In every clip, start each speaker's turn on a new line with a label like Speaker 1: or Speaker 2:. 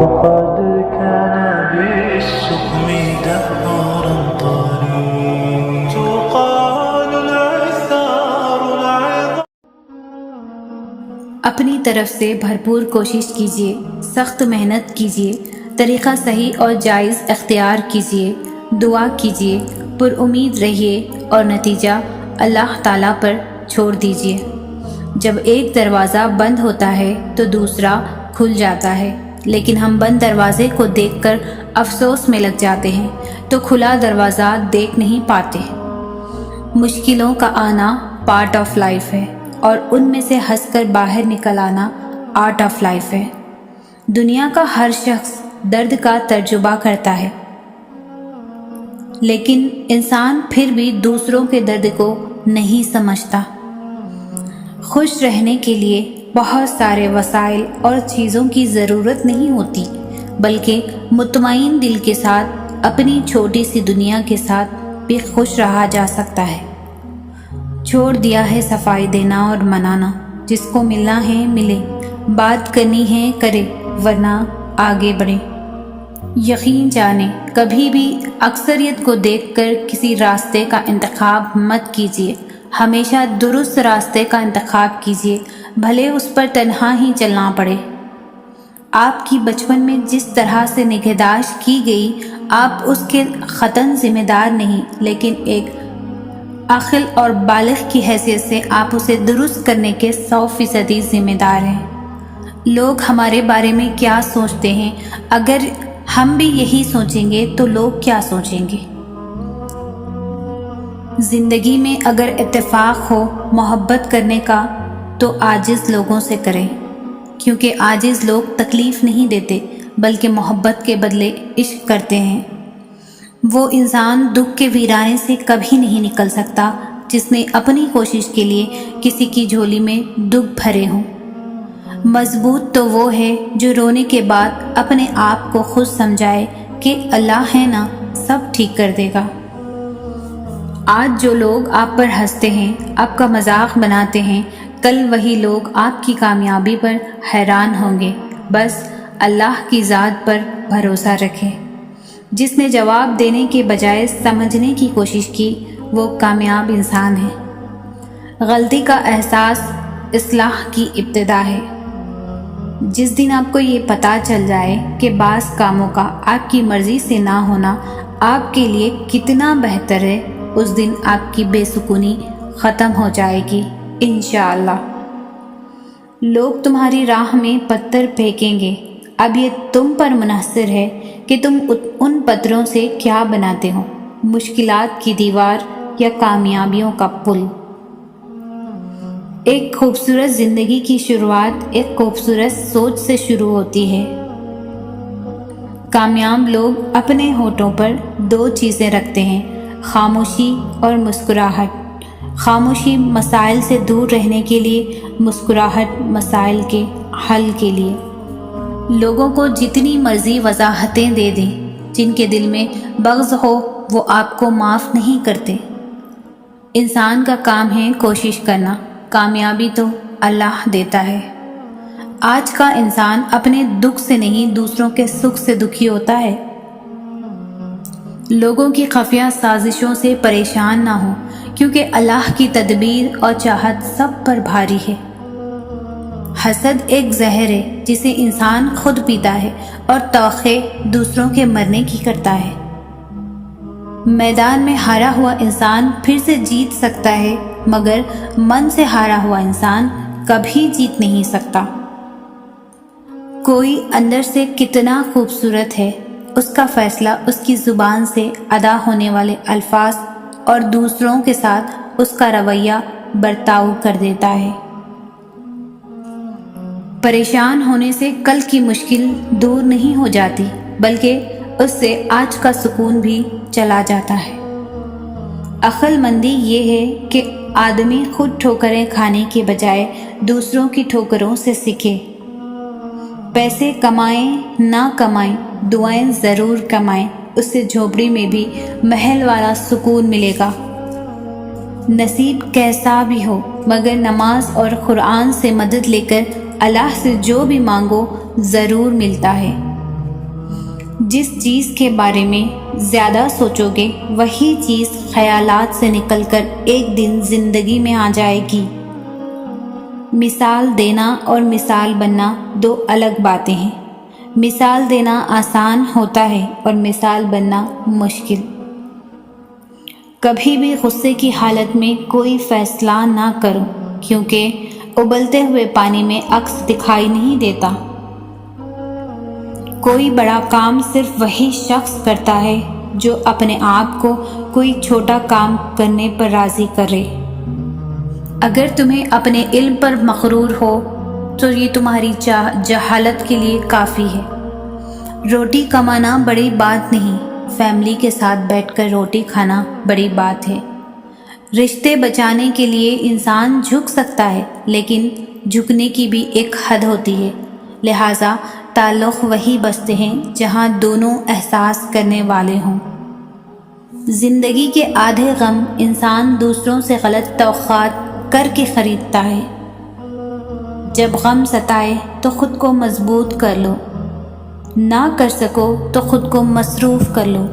Speaker 1: قد كان بالسقم دهرا طريق تقال العثار العظام.
Speaker 2: اپنی طرف سے بھرپور کوشش کیجیے، سخت محنت کیجیے، طریقہ صحیح اور جائز اختیار کیجیے، دعا کیجیے، پر امید رہیے اور نتیجہ اللہ تعالیٰ پر چھوڑ دیجیے. جب ایک دروازہ بند ہوتا ہے تو دوسرا کھل جاتا ہے، لیکن ہم بند دروازے کو دیکھ کر افسوس میں لگ جاتے ہیں تو کھلا دروازہ دیکھ نہیں پاتے. مشکلوں کا آنا پارٹ آف لائف ہے اور ان میں سے ہنس کر باہر نکل آنا آرٹ آف لائف ہے. دنیا کا ہر شخص درد کا تجربہ کرتا ہے، لیکن انسان پھر بھی دوسروں کے درد کو نہیں سمجھتا. خوش رہنے کے لیے بہت سارے وسائل اور چیزوں کی ضرورت نہیں ہوتی، بلکہ مطمئن دل کے ساتھ اپنی چھوٹی سی دنیا کے ساتھ بھی خوش رہا جا سکتا ہے. چھوڑ دیا ہے صفائی دینا اور منانا، جس کو ملنا ہے ملے، بات کرنی ہے کرے، ورنہ آگے بڑھے. یقین جانیں کبھی بھی اکثریت کو دیکھ کر کسی راستے کا انتخاب مت کیجیے. ہمیشہ درست راستے کا انتخاب کیجیے، بھلے اس پر تنہا ہی چلنا پڑے. آپ کی بچپن میں جس طرح سے نگہداشت کی گئی، آپ اس کے قطعاً ذمہ دار نہیں، لیکن ایک عاقل اور بالغ کی حیثیت سے آپ اسے درست کرنے کے 100% ذمہ دار ہیں. لوگ ہمارے بارے میں کیا سوچتے ہیں، اگر ہم بھی یہی سوچیں گے تو لوگ کیا سوچیں گے؟ زندگی میں اگر اتفاق ہو محبت کرنے کا تو عاجز لوگوں سے کریں، کیونکہ عاجز لوگ تکلیف نہیں دیتے بلکہ محبت کے بدلے عشق کرتے ہیں. وہ انسان دکھ کے ویرانے سے کبھی نہیں نکل سکتا جس نے اپنی کوشش کے لیے کسی کی جھولی میں دکھ بھرے ہوں. مضبوط تو وہ ہے جو رونے کے بعد اپنے آپ کو خود سمجھائے کہ اللہ ہے نا، سب ٹھیک کر دے گا. آج جو لوگ آپ پر ہنستے ہیں، آپ کا مذاق بناتے ہیں، کل وہی لوگ آپ کی کامیابی پر حیران ہوں گے. بس اللہ کی ذات پر بھروسہ رکھیں. جس نے جواب دینے کے بجائے سمجھنے کی کوشش کی وہ کامیاب انسان ہے. غلطی کا احساس اصلاح کی ابتدا ہے. جس دن آپ کو یہ پتہ چل جائے کہ بعض کاموں کا آپ کی مرضی سے نہ ہونا آپ کے لیے کتنا بہتر ہے، اس دن آپ کی بے سکونی ختم ہو جائے گی انشاءاللہ. لوگ تمہاری راہ میں پتھر پھینکیں گے، اب یہ تم پر منحصر ہے کہ تم ان پتھروں سے کیا بناتے ہو، مشکلات کی دیوار یا کامیابیوں کا پل. ایک خوبصورت زندگی کی شروعات ایک خوبصورت سوچ سے شروع ہوتی ہے. کامیاب لوگ اپنے ہونٹوں پر 2 چیزیں رکھتے ہیں، خاموشی اور مسکراہٹ. خاموشی مسائل سے دور رہنے کے لیے، مسکراہٹ مسائل کے حل کے لیے. لوگوں کو جتنی مرضی وضاحتیں دے دیں، جن کے دل میں بغض ہو وہ آپ کو معاف نہیں کرتے. انسان کا کام ہے کوشش کرنا، کامیابی تو اللہ دیتا ہے. آج کا انسان اپنے دکھ سے نہیں دوسروں کے سکھ سے دکھی ہوتا ہے. لوگوں کی خفیہ سازشوں سے پریشان نہ ہوں، کیونکہ اللہ کی تدبیر اور چاہت سب پر بھاری ہے. حسد ایک زہر ہے جسے انسان خود پیتا ہے اور توقع دوسروں کے مرنے کی کرتا ہے. میدان میں ہارا ہوا انسان پھر سے جیت سکتا ہے، مگر من سے ہارا ہوا انسان کبھی جیت نہیں سکتا. کوئی اندر سے کتنا خوبصورت ہے، اس کا فیصلہ اس کی زبان سے ادا ہونے والے الفاظ اور دوسروں کے ساتھ اس کا رویہ برتاؤ کر دیتا ہے. پریشان ہونے سے کل کی مشکل دور نہیں ہو جاتی، بلکہ اس سے آج کا سکون بھی چلا جاتا ہے. عقل مندی یہ ہے کہ آدمی خود ٹھوکریں کھانے کے بجائے دوسروں کی ٹھوکروں سے سیکھے. پیسے کمائیں نہ کمائیں، دعائیں ضرور کمائیں، اس سے جھوپڑی میں بھی محل والا سکون ملے گا. نصیب کیسا بھی ہو، مگر نماز اور قرآن سے مدد لے کر اللہ سے جو بھی مانگو ضرور ملتا ہے. جس چیز کے بارے میں زیادہ سوچو گے وہی چیز خیالات سے نکل کر ایک دن زندگی میں آ جائے گی۔ مثال دینا اور مثال بننا دو الگ باتیں ہیں۔ مثال دینا آسان ہوتا ہے اور مثال بننا مشکل۔ کبھی بھی غصے کی حالت میں کوئی فیصلہ نہ کرو، کیونکہ ابلتے ہوئے پانی میں عکس دکھائی نہیں دیتا۔ کوئی بڑا کام صرف وہی شخص کرتا ہے جو اپنے آپ کو کوئی چھوٹا کام کرنے پر راضی کرے۔ اگر تمہیں اپنے علم پر مغرور ہو تو یہ تمہاری جہالت کے لیے کافی ہے۔ روٹی کمانا بڑی بات نہیں، فیملی کے ساتھ بیٹھ کر روٹی کھانا بڑی بات ہے۔ رشتے بچانے کے لیے انسان جھک سکتا ہے، لیکن جھکنے کی بھی ایک حد ہوتی ہے۔ لہٰذا تعلق وہی بستے ہیں جہاں دونوں احساس کرنے والے ہوں۔ زندگی کے آدھے غم انسان دوسروں سے غلط توقعات کر کے خریدتا ہے۔ جب غم ستائے تو خود کو مضبوط کر لو، نہ کر سکو تو خود کو مصروف کر لو۔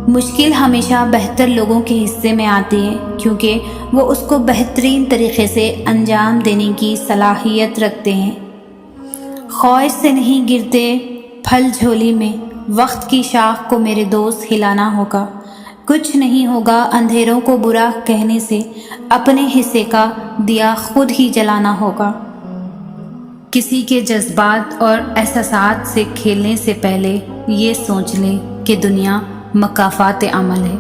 Speaker 2: مشکل ہمیشہ بہتر لوگوں کے حصے میں آتی ہے، کیونکہ وہ اس کو بہترین طریقے سے انجام دینے کی صلاحیت رکھتے ہیں۔ خواہش سے نہیں گرتے پھل جھولی میں، وقت کی شاخ کو میرے دوست ہلانا ہوگا۔ کچھ نہیں ہوگا اندھیروں کو برا کہنے سے، اپنے حصے کا دیا خود ہی جلانا ہوگا۔ کسی کے جذبات اور احساسات سے کھیلنے سے پہلے یہ سوچ لیں کہ دنیا مکافات عمل ہے۔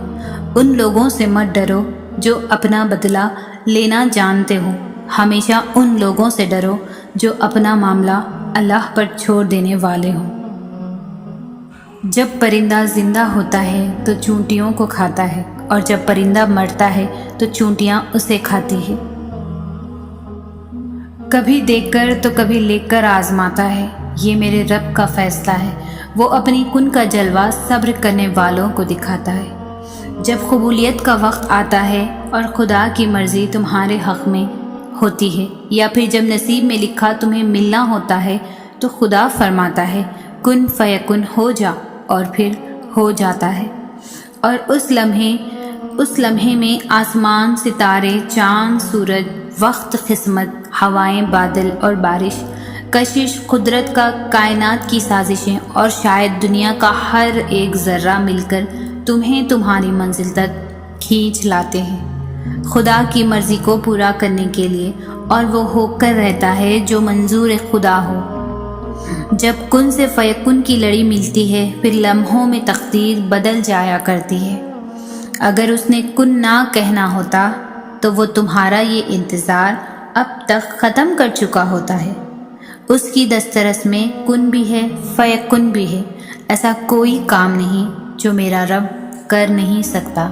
Speaker 2: ان لوگوں سے مت ڈرو جو اپنا بدلہ لینا جانتے ہو، ہمیشہ ان لوگوں سے ڈرو جو اپنا معاملہ اللہ پر چھوڑ دینے والے ہوں۔ جب پرندہ زندہ ہوتا ہے تو چونٹیوں کو کھاتا ہے، اور جب پرندہ مرتا ہے تو چونٹیاں اسے کھاتی ہے۔ کبھی دیکھ کر تو کبھی لکھ کر آزماتا ہے، یہ میرے رب کا فیصلہ ہے۔ وہ اپنی کن کا جلوہ صبر کرنے والوں کو دکھاتا ہے۔ جب قبولیت کا وقت آتا ہے اور خدا کی مرضی تمہارے حق میں ہوتی ہے، یا پھر جب نصیب میں لکھا تمہیں ملنا ہوتا ہے، تو خدا فرماتا ہے کن فیکن، ہو جا، اور پھر ہو جاتا ہے۔ اور اس لمحے میں آسمان، ستارے، چاند، سورج، وقت، قسمت، ہوائیں، بادل اور بارش، کشش، قدرت کا کائنات کی سازشیں، اور شاید دنیا کا ہر ایک ذرہ مل کر تمہیں تمہاری منزل تک کھینچ لاتے ہیں، خدا کی مرضی کو پورا کرنے کے لیے، اور وہ ہو کر رہتا ہے جو منظور خدا ہو۔ جب کن سے فیکن کی لڑی ملتی ہے، پھر لمحوں میں تقدیر بدل جایا کرتی ہے۔ اگر اس نے کن نہ کہنا ہوتا تو وہ تمہارا یہ انتظار اب تک ختم کر چکا ہوتا ہے۔ اس کی دسترس میں کن بھی ہے، فیکن بھی ہے۔ ایسا کوئی کام نہیں جو میرا رب کر نہیں سکتا۔